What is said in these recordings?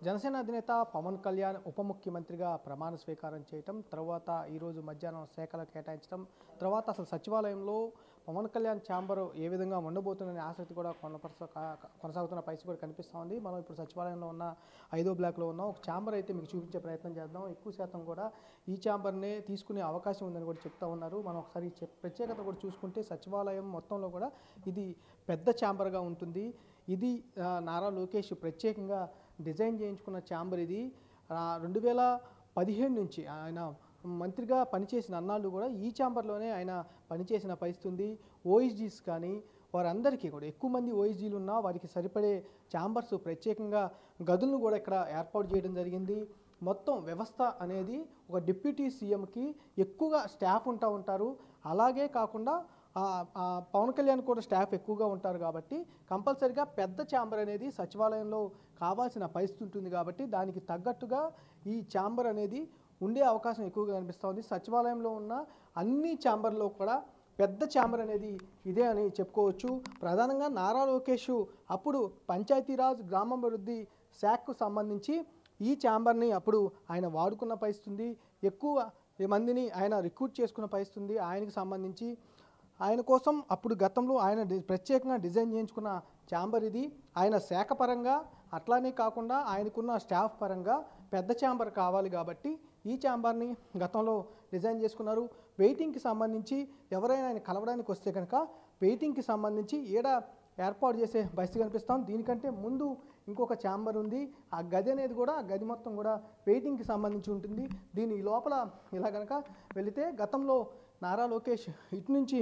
జనసేన అధినేత పవన్ కళ్యాణ్ ఉప ముఖ్యమంత్రిగా ప్రమాణ స్వీకారం చేయటం, తర్వాత ఈరోజు మధ్యాహ్నం శాఖలు కేటాయించడం, తర్వాత అసలు సచివాలయంలో పవన్ కళ్యాణ్ ఛాంబర్ ఏ విధంగా ఉండబోతుందనే ఆసక్తి కూడా కొనసాగుతున్న పరిస్థితి కూడా కనిపిస్తూ ఉంది. మనం ఇప్పుడు సచివాలయంలో ఉన్న 5వ బ్లాక్లో ఉన్న ఒక ఛాంబర్ అయితే మీకు చూపించే ప్రయత్నం చేద్దాం. ఎక్కువ శాతం కూడా ఈ ఛాంబర్నే తీసుకునే అవకాశం ఉందని కూడా చెప్తా ఉన్నారు. మనం ఒకసారి ప్రత్యేకత కూడా చూసుకుంటే సచివాలయం మొత్తంలో కూడా ఇది పెద్ద ఛాంబర్గా ఉంటుంది. ఇది నారా లోకేష్ ప్రత్యేకంగా డిజైన్ చేయించుకున్న ఛాంబర్. ఇది 2015 నుంచి ఆయన మంత్రిగా పనిచేసిన అన్నాళ్ళు కూడా ఈ ఛాంబర్లోనే ఆయన పనిచేసిన పరిస్థితి ఉంది. ఓఎస్జీస్ కానీ వారందరికీ కూడా ఎక్కువ మంది ఓఎస్జీలు ఉన్నా వారికి సరిపడే ఛాంబర్స్ ప్రత్యేకంగా గదులను కూడా ఇక్కడ ఏర్పాటు చేయడం జరిగింది. మొత్తం వ్యవస్థ అనేది ఒక డిప్యూటీ సీఎంకి ఎక్కువగా స్టాఫ్ ఉంటారు. అలాగే కాకుండా పవన్ కళ్యాణ్ కూడా స్టాఫ్ ఎక్కువగా ఉంటారు కాబట్టి కంపల్సరిగా పెద్ద ఛాంబర్ అనేది సచివాలయంలో కావాల్సిన పరిస్థితి ఉంటుంది. కాబట్టి దానికి తగ్గట్టుగా ఈ ఛాంబర్ అనేది ఉండే అవకాశం ఎక్కువగా కనిపిస్తుంది. సచివాలయంలో ఉన్న అన్ని ఛాంబర్లో కూడా పెద్ద ఛాంబర్ అనేది ఇదే అని చెప్పుకోవచ్చు. ప్రధానంగా నారా లోకేష్ అప్పుడు పంచాయతీరాజ్ గ్రామాభివృద్ధి శాఖకు సంబంధించి ఈ ఛాంబర్ని అప్పుడు ఆయన వాడుకున్న పరిస్థితి. ఎక్కువ మందిని ఆయన రిక్రూట్ చేసుకున్న పరిస్థితి ఆయనకు సంబంధించి. ఆయన కోసం అప్పుడు గతంలో ఆయన ప్రత్యేకంగా డిజైన్ చేయించుకున్న ఛాంబర్ ఇది. ఆయన శాఖ పరంగా అట్లానే కాకుండా ఆయనకున్న స్టాఫ్ పరంగా పెద్ద ఛాంబర్ కావాలి కాబట్టి ఈ ఛాంబర్ని గతంలో డిజైన్ చేసుకున్నారు. వెయిటింగ్కి సంబంధించి ఎవరైనా ఆయన కలవడానికి వస్తే కనుక వెయిటింగ్కి సంబంధించి ఏర్పాటు చేసే పరిస్థితి కనిపిస్తాం. దీనికంటే ముందు ఇంకొక ఛాంబర్ ఉంది. ఆ గది అనేది కూడా ఆ గది మొత్తం కూడా వెయిటింగ్కి సంబంధించి ఉంటుంది. దీని లోపల ఇలా కనుక వెళితే గతంలో నారా లోకేష్ ఇటు నుంచి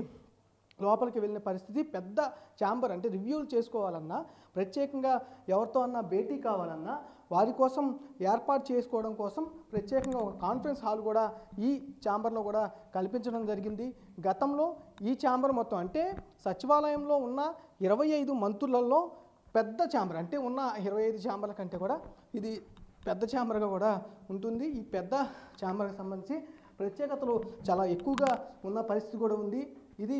లోపలికి వెళ్ళిన పరిస్థితి. పెద్ద ఛాంబర్ అంటే రివ్యూలు చేసుకోవాలన్నా, ప్రత్యేకంగా ఎవరితో అన్నా భేటీ కావాలన్నా వారి కోసం ఏర్పాటు చేసుకోవడం కోసం ప్రత్యేకంగా ఒక కాన్ఫరెన్స్ హాల్ కూడా ఈ ఛాంబర్లో కూడా కల్పించడం జరిగింది. గతంలో ఈ ఛాంబర్ మొత్తం అంటే సచివాలయంలో ఉన్న 25 మంత్రులలో పెద్ద ఛాంబర్, అంటే ఉన్న 25 ఛాంబర్ల కంటే కూడా ఇది పెద్ద ఛాంబర్గా కూడా ఉంటుంది. ఈ పెద్ద ఛాంబర్కి సంబంధించి ప్రత్యేకతలు చాలా ఎక్కువగా ఉన్న పరిస్థితి కూడా ఉంది. ఇది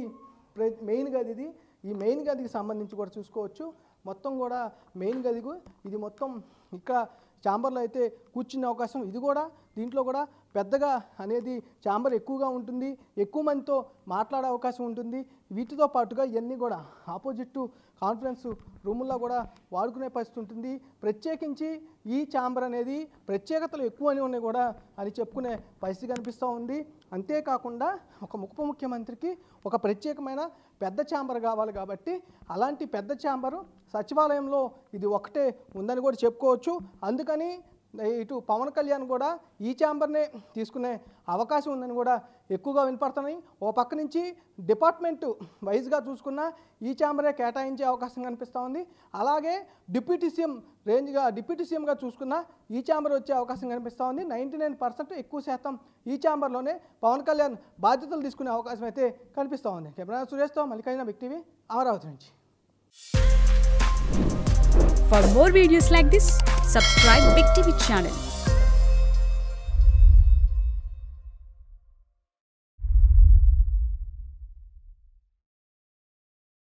మెయిన్ గది. ఈ మెయిన్ గదికి సంబంధించి కూడా చూసుకోవచ్చు. మొత్తం కూడా మెయిన్ గదికు ఇది మొత్తం ఇక్కడ ఛాంబర్లో అయితే కూర్చునే అవకాశం. ఇది కూడా దీంట్లో కూడా పెద్దగా అనేది ఛాంబర్ ఎక్కువగా ఉంటుంది. ఎక్కువ మందితో మాట్లాడే అవకాశం ఉంటుంది. వీటితో పాటుగా ఇవన్నీ కూడా ఆపోజిట్ కాన్ఫరెన్స్ రూముల్లో కూడా వాడుకునే పరిస్థితి ఉంటుంది. ప్రత్యేకించి ఈ ఛాంబర్ అనేది ప్రత్యేకతలు ఎక్కువని ఉన్నాయి కూడా అని చెప్పుకునే పరిస్థితి కనిపిస్తూ ఉంది. అంతేకాకుండా ఒక ఉప ముఖ్యమంత్రికి ఒక ప్రత్యేకమైన పెద్ద ఛాంబర్ కావాలి కాబట్టి అలాంటి పెద్ద ఛాంబరు సచివాలయంలో ఇది ఒకటే ఉందని కూడా చెప్పుకోవచ్చు. అందుకని ఇటు పవన్ కళ్యాణ్ కూడా ఈ ఛాంబర్నే తీసుకునే అవకాశం ఉందని కూడా ఎక్కువగా వినపడుతున్నాయి. ఓ పక్క నుంచి డిపార్ట్మెంట్ వైజ్గా చూసుకున్న ఈ ఛాంబరే కేటాయించే అవకాశం కనిపిస్తూ ఉంది. అలాగే డిప్యూటీ సీఎంగా చూసుకున్న ఈ ఛాంబర్ వచ్చే అవకాశం కనిపిస్తూ ఉంది. 99% ఎక్కువ శాతం ఈ ఛాంబర్లోనే పవన్ కళ్యాణ్ బాధ్యతలు తీసుకునే అవకాశం అయితే కనిపిస్తూ ఉంది. కెమెరా సురేష్తో మల్లికార్జున, బిగ్ టీవీ, అమరావతి నుంచి. For more videos like this, subscribe Big TV channel.